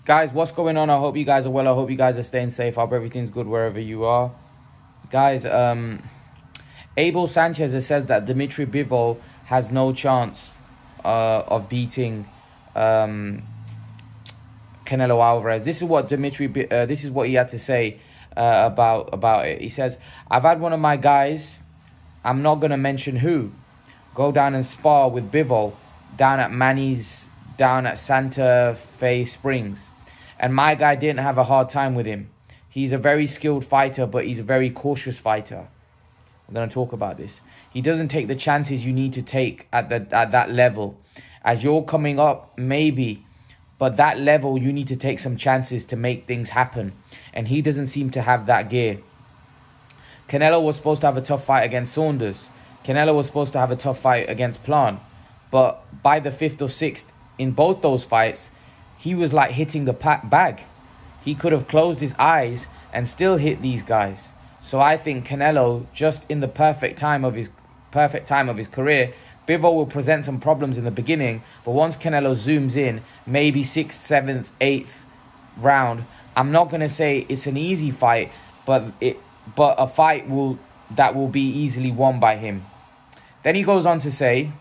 Guys, what's going on? I hope you guys are well. I hope you guys are staying safe. I hope everything's good wherever you are. Guys, Abel Sanchez has said that Dmitry Bivol has no chance of beating Canelo Alvarez. This is what this is what he had to say about it. He says, "I've had one of my guys, I'm not going to mention who, go down and spar with Bivol down at Manny's, down at Santa Fe Springs. And my guy didn't have a hard time with him. He's a very skilled fighter, but he's a very cautious fighter." I'm going to talk about this. He doesn't take the chances you need to take at that level. As you're coming up, maybe, but that level, you need to take some chances to make things happen. And he doesn't seem to have that gear. Canelo was supposed to have a tough fight against Saunders. Canelo was supposed to have a tough fight against Plant. But by the 5th or 6th, in both those fights, he was like hitting the bag. He could have closed his eyes and still hit these guys. So I think Canelo, just in the perfect time of his career, Bivol will present some problems in the beginning, but once Canelo zooms in, maybe 6th, 7th, 8th round, I'm not going to say it's an easy fight, but a fight that will be easily won by him. Then he goes on to say,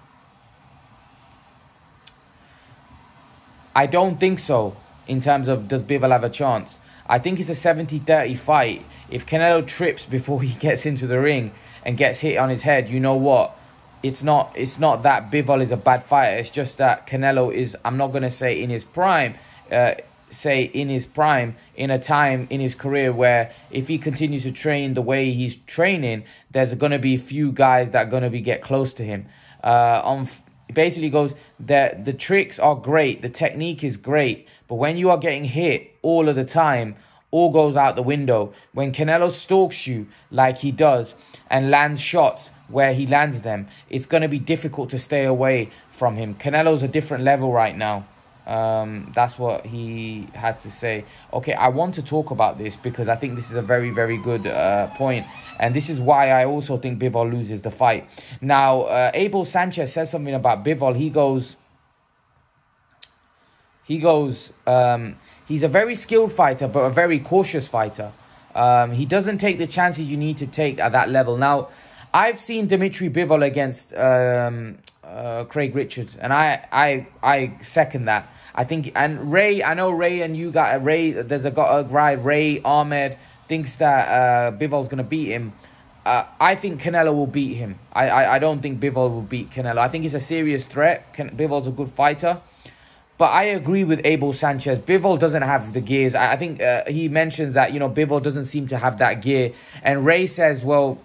"I don't think so in terms of does Bivol have a chance. I think it's a 70-30 fight. If Canelo trips before he gets into the ring and gets hit on his head, you know what? It's not that Bivol is a bad fighter. It's just that Canelo is, I'm not going to say in his prime, in a time in his career where if he continues to train the way he's training, there's going to be a few guys that are going to get close to him." Basically goes, the tricks are great, the technique is great, but when you are getting hit all of the time, all goes out the window. When Canelo stalks you like he does and lands shots where he lands them, it's going to be difficult to stay away from him. Canelo's a different level right now. That's what he had to say. Okay, I want to talk about this because I think this is a very, very good point. And this is why I also think Bivol loses the fight. Now, Abel Sanchez says something about Bivol. He goes, he's a very skilled fighter, but a very cautious fighter. He doesn't take the chances you need to take at that level. Now, I've seen Dmitry Bivol against Craig Richards, and I second that. I think, and Ray, I know Ray and you got Ray, there's a guy, Ray Ahmed, thinks that Bivol's going to beat him. I think Canelo will beat him. I don't think Bivol will beat Canelo. I think he's a serious threat. Bivol's a good fighter. But I agree with Abel Sanchez. Bivol doesn't have the gears. I think he mentions that, you know, Bivol doesn't seem to have that gear. And Ray says, well,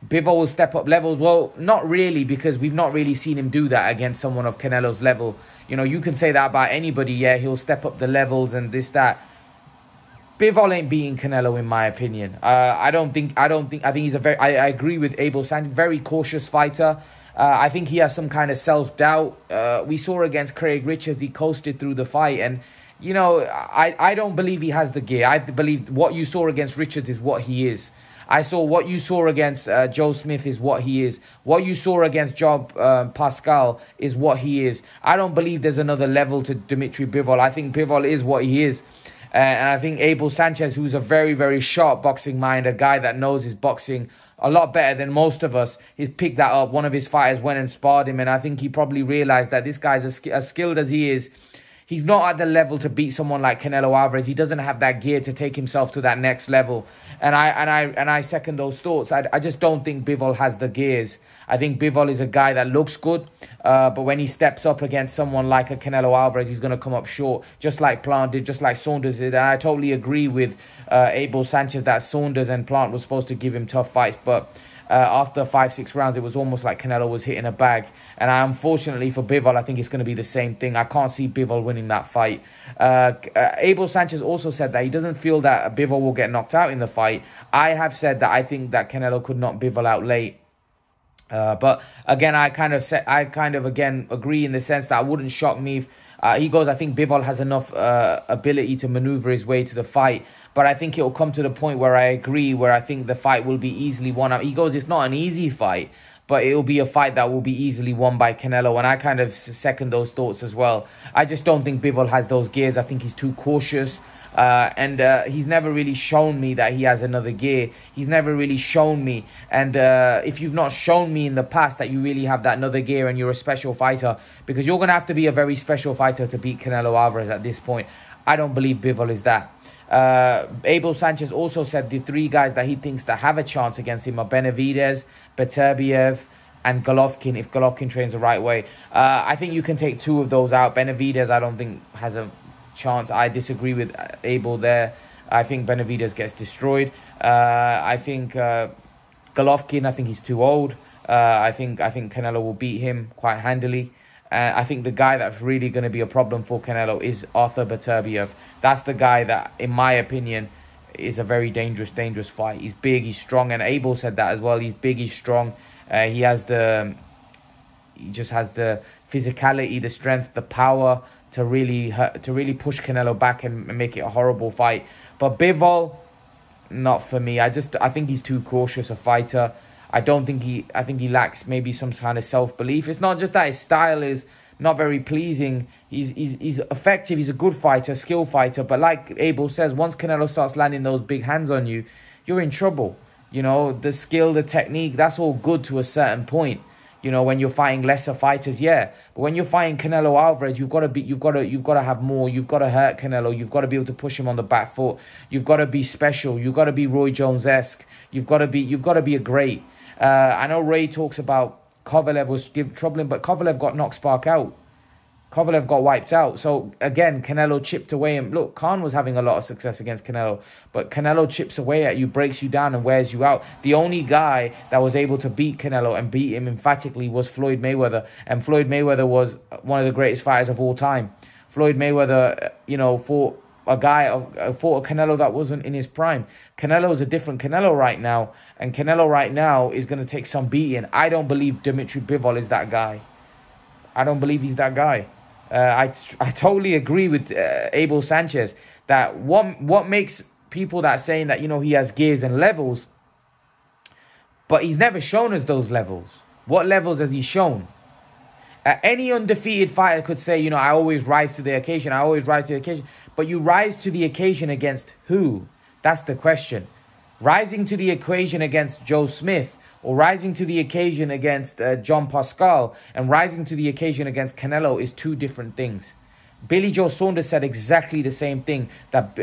Bivol will step up levels. Well, not really, because we've not really seen him do that against someone of Canelo's level. You know, you can say that about anybody. Yeah, he'll step up the levels and this, that. Bivol ain't beating Canelo, in my opinion. I think he's a very, I agree with Abel Sanchez, very cautious fighter. I think he has some kind of self-doubt. We saw against Craig Richards, he coasted through the fight. And, you know, I don't believe he has the gear. I believe what you saw against Richards is what he is. I saw what you saw against Joe Smith is what he is. What you saw against Job Pascal is what he is. I don't believe there's another level to Dmitry Bivol. I think Bivol is what he is. And I think Abel Sanchez, who's a very, very sharp boxing mind, a guy that knows his boxing a lot better than most of us, he's picked that up. One of his fighters went and sparred him, and I think he probably realized that this guy's as skilled as he is, he's not at the level to beat someone like Canelo Alvarez. He doesn't have that gear to take himself to that next level. And I second those thoughts. I just don't think Bivol has the gears. I think Bivol is a guy that looks good, but when he steps up against someone like a Canelo Alvarez, he's going to come up short, just like Plant did, just like Saunders did. And I totally agree with Abel Sanchez that Saunders and Plant were supposed to give him tough fights, but after 5-6 rounds, it was almost like Canelo was hitting a bag. And unfortunately for Bivol, I think it's going to be the same thing. I can't see Bivol winning that fight. Abel Sanchez also said that he doesn't feel that Bivol will get knocked out in the fight. I have said that I think that Canelo could knock Bivol out late. But again, I kind of again agree in the sense that it wouldn't shock me if he goes, I think Bivol has enough ability to maneuver his way to the fight. But I think it will come to the point where I agree, where I think the fight will be easily won. He goes, it's not an easy fight, but it'll be a fight that will be easily won by Canelo. And I kind of second those thoughts as well. I just don't think Bivol has those gears. I think he's too cautious. And he's never really shown me that he has another gear. He's never really shown me. And if you've not shown me in the past that you really have that another gear and you're a special fighter, because you're going to have to be a very special fighter to beat Canelo Alvarez at this point. I don't believe Bivol is that. Abel Sanchez also said the 3 guys that he thinks that have a chance against him are Benavidez, Beterbiev, and Golovkin, if Golovkin trains the right way. I think you can take 2 of those out. Benavidez, I don't think has a chance. I disagree with Abel there. I think Benavidez gets destroyed. I think Golovkin, I think he's too old. I think Canelo will beat him quite handily. I think the guy that's really going to be a problem for Canelo is Arthur Beterbiev. That's the guy that, in my opinion, is a very dangerous fight. He's big, he's strong, and Abel said that as well. He's big, he's strong. He just has the physicality, the strength, the power to really push Canelo back and make it a horrible fight. But Bivol, not for me. I think he's too cautious a fighter. I think he lacks maybe some kind of self-belief. It's not just that his style is not very pleasing. He's effective. He's a good fighter, skilled fighter. But like Abel says, once Canelo starts landing those big hands on you, you're in trouble. You know, the skill, the technique, that's all good to a certain point. You know, when you're fighting lesser fighters, yeah. But when you're fighting Canelo Alvarez, you've got to have more. You've got to hurt Canelo. You've got to be able to push him on the back foot. You've got to be special. You've got to be Roy Jones-esque. You've got to be a great. I know Ray talks about Kovalev was troubling, but Kovalev got knocked spark out. Kovalev got wiped out. So, again, Canelo chipped away. And look, Khan was having a lot of success against Canelo. But Canelo chips away at you, breaks you down and wears you out. The only guy that was able to beat Canelo and beat him emphatically was Floyd Mayweather. And Floyd Mayweather was one of the greatest fighters of all time. Floyd Mayweather, you know, fought a Canelo that wasn't in his prime. Canelo is a different Canelo right now. And Canelo right now is going to take some beating. I don't believe Dmitry Bivol is that guy. I don't believe he's that guy. I totally agree with Abel Sanchez that what makes people that saying that, you know, he has gears and levels, but he's never shown us those levels. What levels has he shown? Any undefeated fighter could say, you know, I always rise to the occasion. I always rise to the occasion. But you rise to the occasion against who? That's the question. Rising to the occasion against Joe Smith, or rising to the occasion against John Pascal, and rising to the occasion against Canelo is 2 different things. Billy Joe Saunders said exactly the same thing, that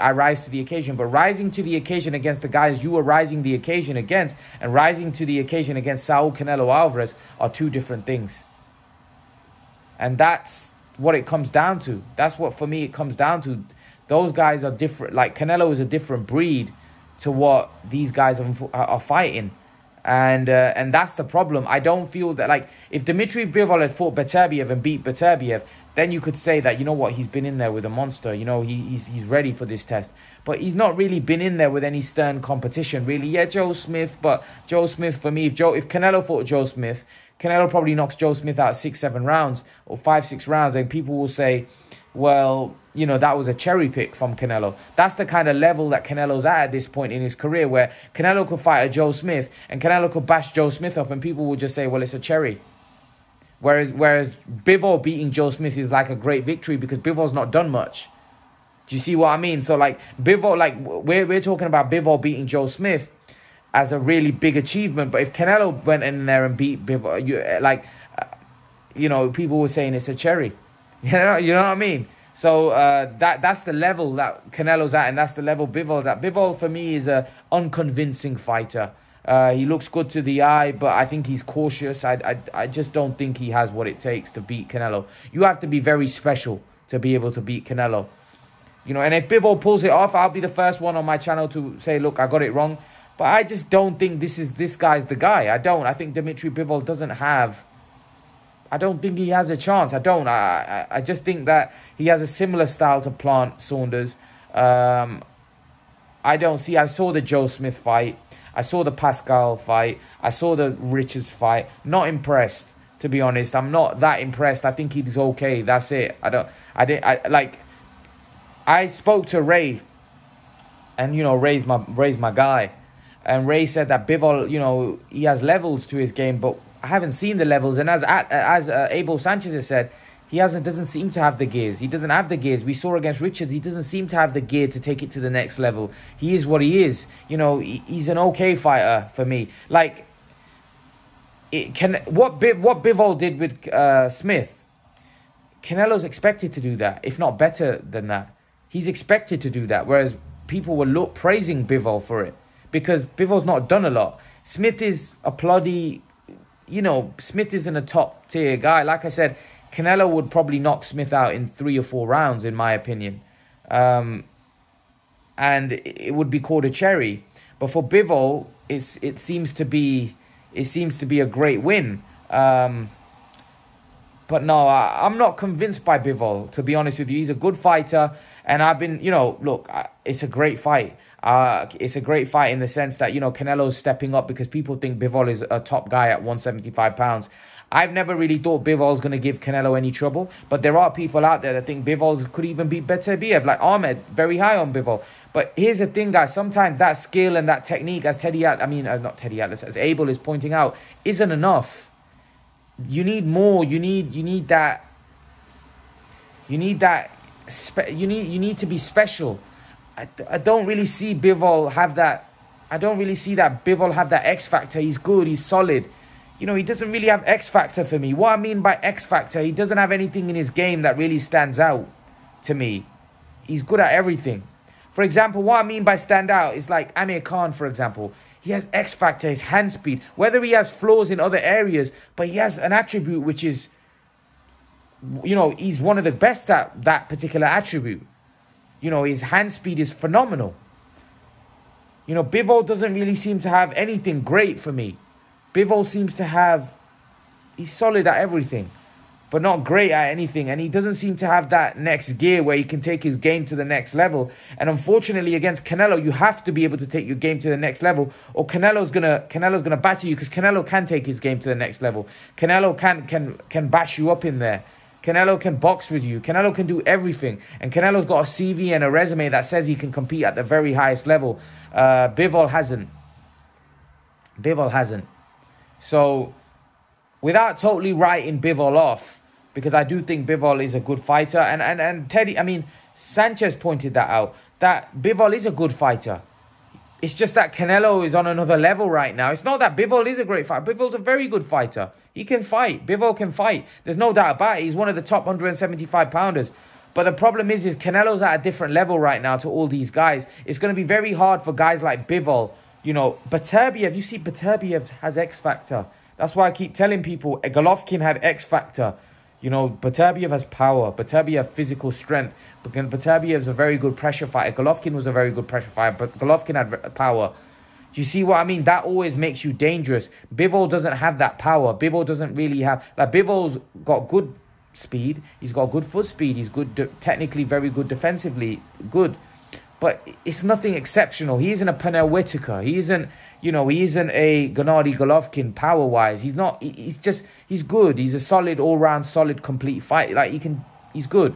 I rise to the occasion. But rising to the occasion against the guys you were rising the occasion against, and rising to the occasion against Saul Canelo Alvarez are 2 different things. And that's what it comes down to. That's what, for me, it comes down to. Those guys are different. Like, Canelo is a different breed to what these guys are fighting. And that's the problem. I don't feel that, like, if Dmitry Bivol had fought Beterbiev and beat Beterbiev, then you could say that, you know what, he's been in there with a monster. You know, he's ready for this test. But he's not really been in there with any stern competition, really. Yeah, Joe Smith, but Joe Smith, for me, if Canelo fought Joe Smith, Canelo probably knocks Joe Smith out 6-7 rounds or 5-6 rounds, and people will say, well, you know, that was a cherry pick from Canelo. That's the kind of level that Canelo's at this point in his career, where Canelo could fight a Joe Smith and Canelo could bash Joe Smith up and people will just say, well, it's a cherry. Whereas Bivol beating Joe Smith is like a great victory because Bivol's not done much. Do you see what I mean? So, like, Bivol, like, we're talking about Bivol beating Joe Smith as a really big achievement. But if Canelo went in there and beat Bivol, you know, people were saying it's a cherry. You know what I mean? So that's the level that Canelo's at, and that's the level Bivol's at. Bivol, for me, is a unconvincing fighter. He looks good to the eye, but I think he's cautious. I just don't think he has what it takes to beat Canelo. You have to be very special to be able to beat Canelo. You know, and if Bivol pulls it off, I'll be the first one on my channel to say, look, I got it wrong. But I just don't think this guy's the guy. I don't. I think Dmitry Bivol doesn't have... I don't think he has a chance. I don't. I just think that he has a similar style to Plant Saunders. I saw the Joe Smith fight. I saw the Pascal fight. I saw the Richards fight. Not impressed, to be honest. I'm not that impressed. I think he's okay. That's it. I spoke to Ray, and you know, Ray's my guy. And Ray said that Bivol, you know, he has levels to his game, but I haven't seen the levels. And as Abel Sanchez has said, he doesn't seem to have the gears. He doesn't have the gears. We saw against Richards, he doesn't seem to have the gear to take it to the next level. He is what he is. You know, he's an okay fighter for me. Like, what Bivol did with Smith, Canelo's expected to do that, if not better than that. He's expected to do that, whereas people were praising Bivol for it because Bivol's not done a lot. Smith is a ploddy, you know, Smith isn't a top tier guy. Like I said, Canelo would probably knock Smith out in 3 or 4 rounds, in my opinion. And it would be called a cherry. But for Bivol, it seems to be a great win. But no, I'm not convinced by Bivol, to be honest with you. He's a good fighter. And I've been, you know, look, it's a great fight. It's a great fight in the sense that, you know, Canelo's stepping up because people think Bivol is a top guy at 175 pounds. I've never really thought Bivol's going to give Canelo any trouble. But there are people out there that think Bivol could even beat Beterbiev, like Ahmed, very high on Bivol. But here's the thing, guys. Sometimes that skill and that technique, as as Abel is pointing out, isn't enough. You need more. You need that. You need to be special. I don't really see Bivol have that. I don't really see that Bivol have that X factor. He's good. He's solid. You know, he doesn't really have X factor for me. What I mean by X factor, he doesn't have anything in his game that really stands out to me. He's good at everything. For example, what I mean by stand out is like Amir Khan, for example. He has X factor, his hand speed. Whether he has flaws in other areas, but he has an attribute which is, you know, he's one of the best at that particular attribute. You know, his hand speed is phenomenal. You know, Bivol doesn't really seem to have anything great for me. Bivol seems to have, he's solid at everything, but not great at anything. And he doesn't seem to have that next gear where he can take his game to the next level. And unfortunately, against Canelo, you have to be able to take your game to the next level, or Canelo's gonna batter you, because Canelo can take his game to the next level. Canelo can bash you up in there. Canelo can box with you. Canelo can do everything. And Canelo's got a CV and a resume that says he can compete at the very highest level. Bivol hasn't. Bivol hasn't. So, without totally writing Bivol off, because I do think Bivol is a good fighter, and Sanchez pointed that out, that Bivol is a good fighter. It's just that Canelo is on another level right now. It's not that Bivol is a great fighter. Bivol's a very good fighter. He can fight. Bivol can fight. There's no doubt about it. He's one of the top 175 pounders. But the problem is Canelo's at a different level right now to all these guys. It's going to be very hard for guys like Bivol. You know, Beterbiev, you see Beterbiev has X factor. That's why I keep telling people, Golovkin had X factor. You know, Beterbiev has power. Beterbiev physical strength. Beterbiev is a very good pressure fighter. Golovkin was a very good pressure fighter, but Golovkin had power. Do you see what I mean? That always makes you dangerous. Bivol doesn't have that power. Bivol doesn't really have... Like, Bivol's got good speed. He's got good foot speed. He's good, technically very good defensively. Good. But it's nothing exceptional. He isn't a Pernell Whitaker. He isn't, you know, he isn't a Gennady Golovkin power-wise. He's not, he's good. He's a solid, all-round, solid, complete fight. Like, he's good.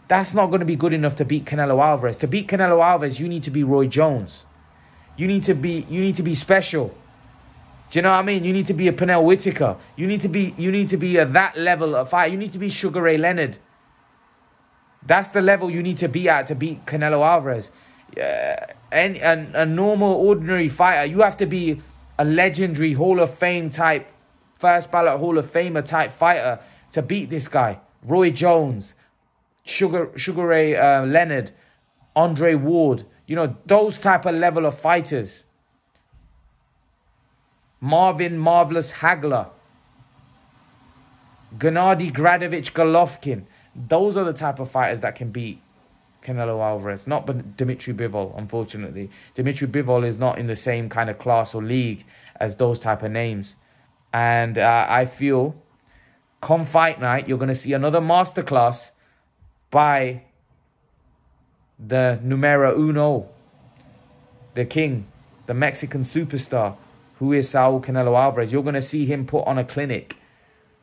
That's not going to be good enough to beat Canelo Alvarez. To beat Canelo Alvarez, you need to be Roy Jones. You need to be special. Do you know what I mean? You need to be a Pernell Whitaker. You need to be at that level of fight. You need to be Sugar Ray Leonard. That's the level you need to be at to beat Canelo Alvarez. And a normal, ordinary fighter, you have to be a legendary Hall of Fame type, first ballot Hall of Famer type fighter to beat this guy. Roy Jones, Sugar Ray Leonard, Andre Ward. You know, those type of level of fighters. Marvin Marvelous Hagler. Gennady Gradovich Golovkin. Those are the type of fighters that can beat Canelo Alvarez. Not Dmitry Bivol, unfortunately. Dmitry Bivol is not in the same kind of class or league as those type of names. And I feel, come fight night, you're going to see another masterclass by the numero uno, the king, the Mexican superstar, who is Saul Canelo Alvarez. You're going to see him put on a clinic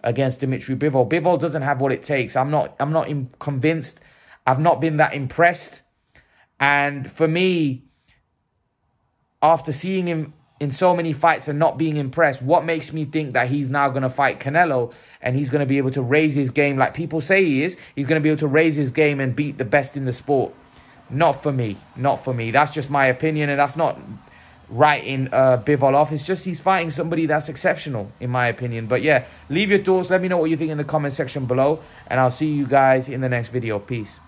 against Dmitry Bivol. Bivol doesn't have what it takes. I'm not convinced. I've not been that impressed. And for me, after seeing him in so many fights and not being impressed, what makes me think that he's now going to fight Canelo and he's going to be able to raise his game like people say he is? He's going to be able to raise his game and beat the best in the sport. Not for me. Not for me. That's just my opinion, and that's not writing Bivol off. It's just he's fighting somebody that's exceptional, in my opinion. But yeah, leave your thoughts. Let me know what you think in the comment section below, and I'll see you guys in the next video. Peace.